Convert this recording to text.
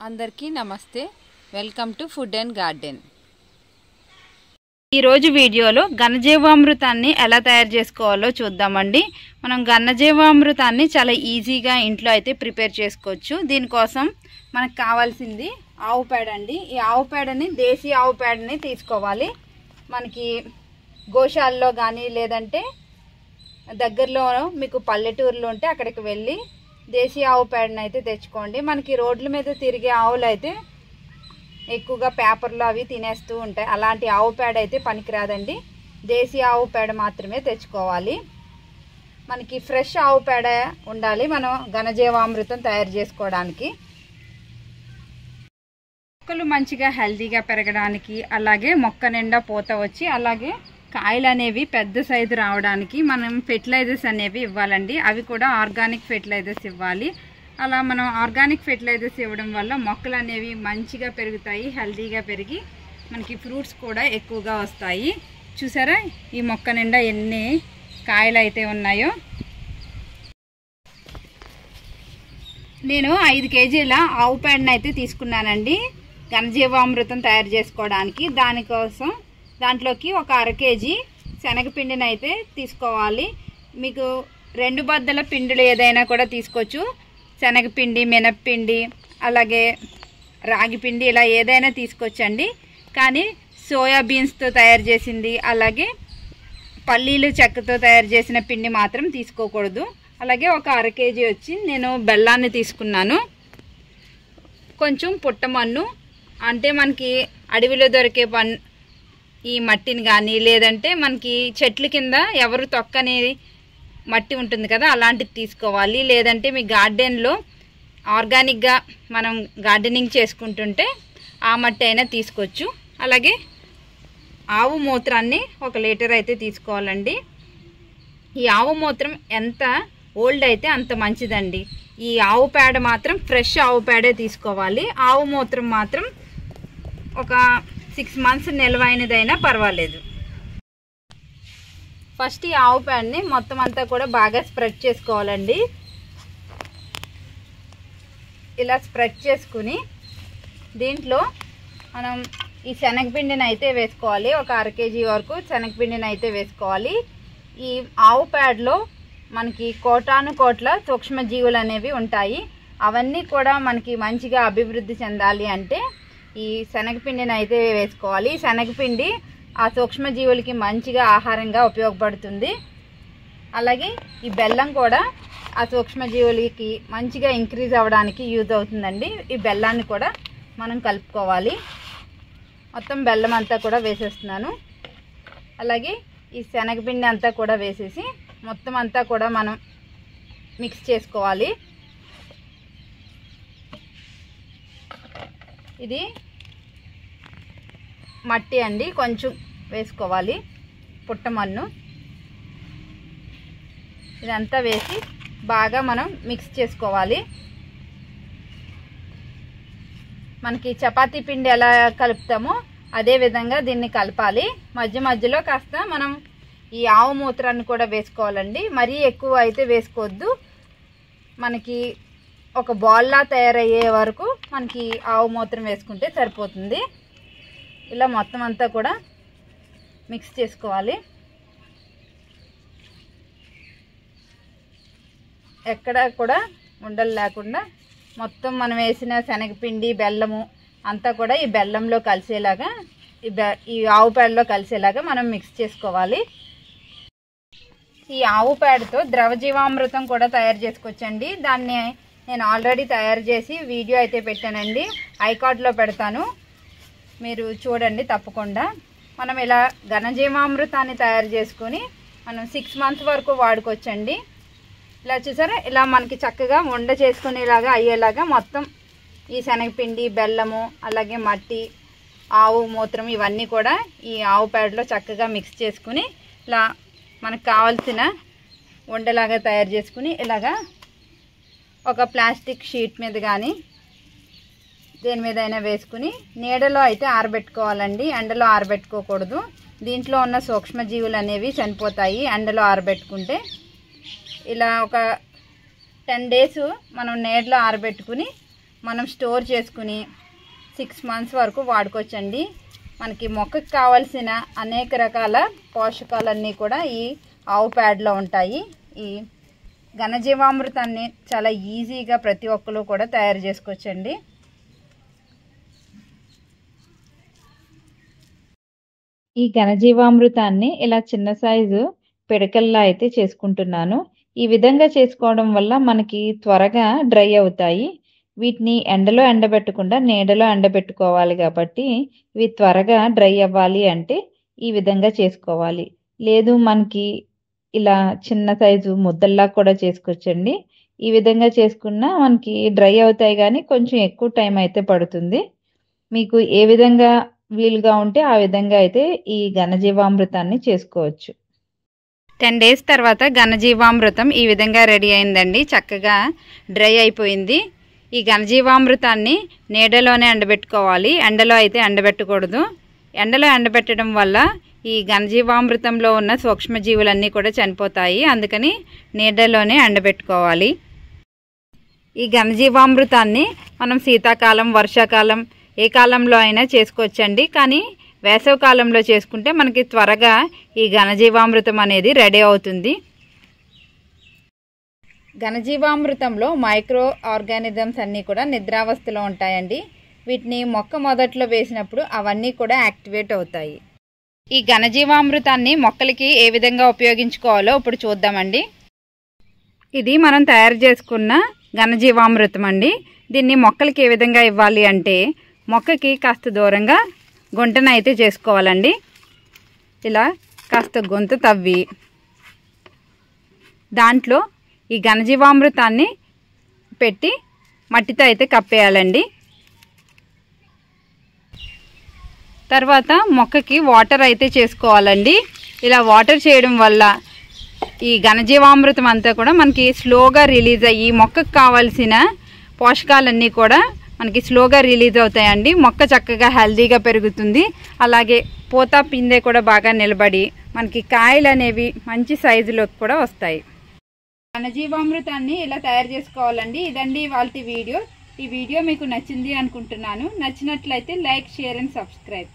అందరికీ నమస్తే. Welcome to food and garden. ఈరోజు వీడియోలో ఘనజీవామృతాన్ని ఎలా తయారు చేసుకోవాలో చూద్దామండి. మనం ఘనజీవామృతాన్ని చాలా ఈజీగా ఇంట్లో అయితే ప్రిపేర్ చేసుకోవచ్చు. దీనికోసం మనకు కావాల్సింది ఆవు పేడ అండి. ఈ ఆవు పేడని దేశీ ఆవు పేడని తీసుకోవాలి. మనకి గోశాలలో కానీ లేదంటే దగ్గరలో మీకు పల్లెటూరులో ఉంటే అక్కడికి వెళ్ళి దేశీ ఆవు పేడని అయితే తెచ్చుకోండి. మనకి రోడ్ల మీద తిరిగే ఆవులు అయితే ఎక్కువగా పేపర్లు అవి తినేస్తూ ఉంటాయి. అలాంటి ఆవు పేడ అయితే పనికిరాదండి. దేశీ ఆవు పేడ మాత్రమే తెచ్చుకోవాలి. మనకి ఫ్రెష్ ఆవు పేడ ఉండాలి మనం ఘనజీవామృతం తయారు చేసుకోవడానికి. మొక్కలు మంచిగా హెల్తీగా పెరగడానికి, అలాగే మొక్క నిండా పూత వచ్చి అలాగే కాయలు అనేవి పెద్ద సైజు రావడానికి మనం ఫెర్టిలైజర్స్ అనేవి ఇవ్వాలండి. అవి కూడా ఆర్గానిక్ ఫెర్టిలైజర్స్ ఇవ్వాలి. అలా మనం ఆర్గానిక్ ఫెర్టిలైజర్స్ ఇవ్వడం వల్ల మొక్కలు అనేవి మంచిగా పెరుగుతాయి, హెల్తీగా పెరిగి మనకి ఫ్రూట్స్ కూడా ఎక్కువగా వస్తాయి. చూసారా ఈ మొక్క నిండా ఎన్ని కాయలు అయితే ఉన్నాయో. నేను 5 కేజీల ఆవు పేడను అయితే తీసుకున్నానండి ఘనజీవామృతం తయారు చేసుకోవడానికి. దానికోసం దాంట్లోకి ఒక 1/2 కేజీ శనగపిండిని అయితే తీసుకోవాలి. మీకు 2 బద్దల పిండిలు ఏదైనా కూడా తీసుకోవచ్చు. శనగపిండి, మినప్పిండి, అలాగే రాగి పిండి ఇలా ఏదైనా తీసుకోవచ్చండి. కానీ సోయాబీన్స్తో తయారు చేసింది అలాగే పల్లీలు చెక్కతో తయారు చేసిన పిండి మాత్రం తీసుకోకూడదు. అలాగే ఒక 1/2 కేజీ వచ్చి నేను బెల్లాన్ని తీసుకున్నాను. కొంచెం పుట్టమన్ను అంటే మనకి అడవిలో దొరికే ఈ మట్టిని కానీ లేదంటే మనకి చెట్ల కింద ఎవరు తొక్కని మట్టి ఉంటుంది కదా అలాంటిది తీసుకోవాలి. లేదంటే మీ గార్డెన్లో ఆర్గానిక్గా మనం గార్డెనింగ్ చేసుకుంటుంటే ఆ మట్టి అయినా తీసుకోవచ్చు. అలాగే ఆవు మూత్రాన్ని 1 లీటర్ అయితే తీసుకోవాలండి. ఈ ఆవు మూత్రం ఎంత ఓల్డ్ అయితే అంత మంచిదండి. ఈ ఆవు పేడ మాత్రం ఫ్రెష్ ఆవు పేడే తీసుకోవాలి. ఆవు మూత్రం మాత్రం ఒక 6 మంత్స్ నిల్వైనదైనా పర్వాలేదు. ఫస్ట్ ఈ ఆవు పేడని మొత్తం అంతా కూడా బాగా స్ప్రెడ్ చేసుకోవాలండి. ఇలా స్ప్రెడ్ చేసుకుని దీంట్లో మనం ఈ శనగపిండిని అయితే వేసుకోవాలి. ఒక 1/2 కేజీ వరకు శనగపిండిని అయితే వేసుకోవాలి. ఈ ఆవు పేడలో మనకి కోటాను కోట్ల సూక్ష్మజీవులు అనేవి ఉంటాయి. అవన్నీ కూడా మనకి మంచిగా అభివృద్ధి చెందాలి అంటే ఈ శనగపిండిని అయితే వేసుకోవాలి. ఈ శనగపిండి ఆ సూక్ష్మజీవులకి మంచిగా ఆహారంగా ఉపయోగపడుతుంది. అలాగే ఈ బెల్లం కూడా ఆ సూక్ష్మజీవులకి మంచిగా ఇంక్రీజ్ అవ్వడానికి యూజ్ అవుతుందండి. ఈ బెల్లాన్ని కూడా మనం కలుపుకోవాలి. మొత్తం బెల్లం అంతా కూడా వేసేస్తున్నాను. అలాగే ఈ శనగపిండి అంతా కూడా వేసేసి మొత్తం అంతా కూడా మనం మిక్స్ చేసుకోవాలి. ఇది మట్టి అండి, కొంచెం వేసుకోవాలి. పుట్టమన్ను ఇదంతా వేసి బాగా మనం మిక్స్ చేసుకోవాలి. మనకి చపాతీ పిండి ఎలా కలుపుతామో అదే విధంగా దీన్ని కలపాలి. మధ్య మధ్యలో కాస్త మనం ఈ ఆవు మూత్రాన్ని కూడా వేసుకోవాలండి. మరీ ఎక్కువ అయితే వేసుకోవద్దు. మనకి ఒక బాల్లా తయారయ్యే వరకు మనకి ఆవు మూత్రం వేసుకుంటే సరిపోతుంది. ఇలా మొత్తం అంతా కూడా మిక్స్ చేసుకోవాలి. ఎక్కడ కూడా ఉండలు లేకుండా మొత్తం మనం వేసిన శనగపిండి, బెల్లము అంతా కూడా ఈ బెల్లంలో కలిసేలాగా ఈ ఆవు పేడలో కలిసేలాగా మనం మిక్స్ చేసుకోవాలి. ఈ ఆవు పేడతో ద్రవజీవామృతం కూడా తయారు చేసుకోవచ్చండి. దాన్ని నేను ఆల్రెడీ తయారు చేసి వీడియో అయితే పెట్టానండి. ఐకార్డ్లో పెడతాను, మీరు చూడండి తప్పకుండా. మనం ఇలా ఘనజీవామృతాన్ని తయారు చేసుకొని మనం 6 మంత్స్ వరకు వాడుకోవచ్చండి. ఇలా చూసారా, ఇలా మనకి చక్కగా ఉండ చేసుకునేలాగా అయ్యేలాగా మొత్తం ఈ శనగపిండి, బెల్లము, అలాగే మట్టి, ఆవు మూత్రం ఇవన్నీ కూడా ఈ ఆవు పేడలో చక్కగా మిక్స్ చేసుకుని ఇలా మనకు కావాల్సిన ఉండలాగా తయారు చేసుకుని ఇలాగా ఒక ప్లాస్టిక్ షీట్ మీద కానీ దేని మీద అయినా వేసుకుని నీడలో అయితే ఆరబెట్టుకోవాలండి. ఎండలో ఆరబెట్టుకోకూడదు. దీంట్లో ఉన్న సూక్ష్మజీవులు అనేవి చనిపోతాయి ఎండలో ఆరబెట్టుకుంటే. ఇలా ఒక 10 days మనం నీడలో ఆరబెట్టుకుని మనం స్టోర్ చేసుకుని 6 months వరకు వాడుకోవచ్చండి. మనకి మొక్కకు కావాల్సిన అనేక రకాల పోషకాలన్నీ కూడా ఈ ఆవు పేడలో ఉంటాయి. ఈ ఘనజీవామృతాన్ని చాలా ఈజీగా ప్రతి ఒక్కరు కూడా తయారు చేసుకోవచ్చండి. ఈ ఘనజీవామృతాన్ని ఇలా చిన్న సైజు పిడకల్లా అయితే చేసుకుంటున్నాను. ఈ విధంగా చేసుకోవడం వల్ల మనకి త్వరగా డ్రై అవుతాయి. వీటిని ఎండలో ఎండబెట్టకుండా నీడలో ఎండబెట్టుకోవాలి కాబట్టి ఇవి త్వరగా డ్రై అవ్వాలి అంటే ఈ విధంగా చేసుకోవాలి. లేదు మనకి ఇలా చిన్న సైజు ముద్దల్లా కూడా చేసుకోవచ్చండి. ఈ విధంగా చేసుకున్నా మనకి డ్రై అవుతాయి కానీ కొంచెం ఎక్కువ టైం అయితే పడుతుంది. మీకు ఏ విధంగా వీలుగా ఉంటే ఆ విధంగా అయితే ఈ ఘనజీవామృతాన్ని చేసుకోవచ్చు. 10 days తర్వాత ఘనజీవామృతం ఈ విధంగా రెడీ అయిందండి. చక్కగా డ్రై అయిపోయింది. ఈ ఘనజీవామృతాన్ని నీడలోనే ఎండబెట్టుకోవాలి. ఎండలో అయితే ఎండబెట్టకూడదు. ఎండలో ఎండబెట్టడం వల్ల ఈ ఘనజీవామృతంలో ఉన్న సూక్ష్మజీవులన్నీ కూడా చనిపోతాయి. అందుకని నీడలోనే ఎండబెట్టుకోవాలి. ఈ ఘనజీవామృతాన్ని మనం శీతాకాలం, వర్షాకాలం ఏ కాలంలో అయినా చేసుకోవచ్చండి. కానీ వేసవి కాలంలో చేసుకుంటే మనకి త్వరగా ఈ ఘనజీవామృతం అనేది రెడీ అవుతుంది. ఘనజీవామృతంలో మైక్రో ఆర్గానిజమ్స్ అన్నీ కూడా నిద్రావస్థలో ఉంటాయండి. వీటిని మొక్క మొదట్లో వేసినప్పుడు అవన్నీ కూడా యాక్టివేట్ అవుతాయి. ఈ ఘనజీవామృతాన్ని మొక్కలకి ఏ విధంగా ఉపయోగించుకోవాలో ఇప్పుడు చూద్దామండి. ఇది మనం తయారు చేసుకున్న ఘనజీవామృతం అండి. దీన్ని మొక్కలకి ఏ విధంగా ఇవ్వాలి అంటే మొక్కకి కాస్త దూరంగా గుంటను అయితే చేసుకోవాలండి. ఇలా కాస్త గొంతు తవ్వి దాంట్లో ఈ ఘనజీవామృతాన్ని పెట్టి మట్టితో అయితే కప్పేయాలండి. తర్వాత మొక్కకి వాటర్ అయితే చేసుకోవాలండి. ఇలా వాటర్ చేయడం వల్ల ఈ ఘనజీవామృతం అంతా కూడా మనకి స్లోగా రిలీజ్ అయ్యి మొక్కకు కావాల్సిన పోషకాలన్నీ కూడా మనకి స్లోగా రిలీజ్ అవుతాయండి. మొక్క చక్కగా హెల్తీగా పెరుగుతుంది. అలాగే పూత పిందె కూడా బాగా నిలబడి మనకి కాయలు అనేవి మంచి సైజులోకి కూడా వస్తాయి. ఘనజీవామృతాన్ని ఇలా తయారు చేసుకోవాలండి. ఇదండి ఇవాల్టి వీడియో. ఈ వీడియో మీకు నచ్చింది అనుకుంటున్నాను. నచ్చినట్లయితే లైక్, షేర్ అండ్ సబ్స్క్రైబ్.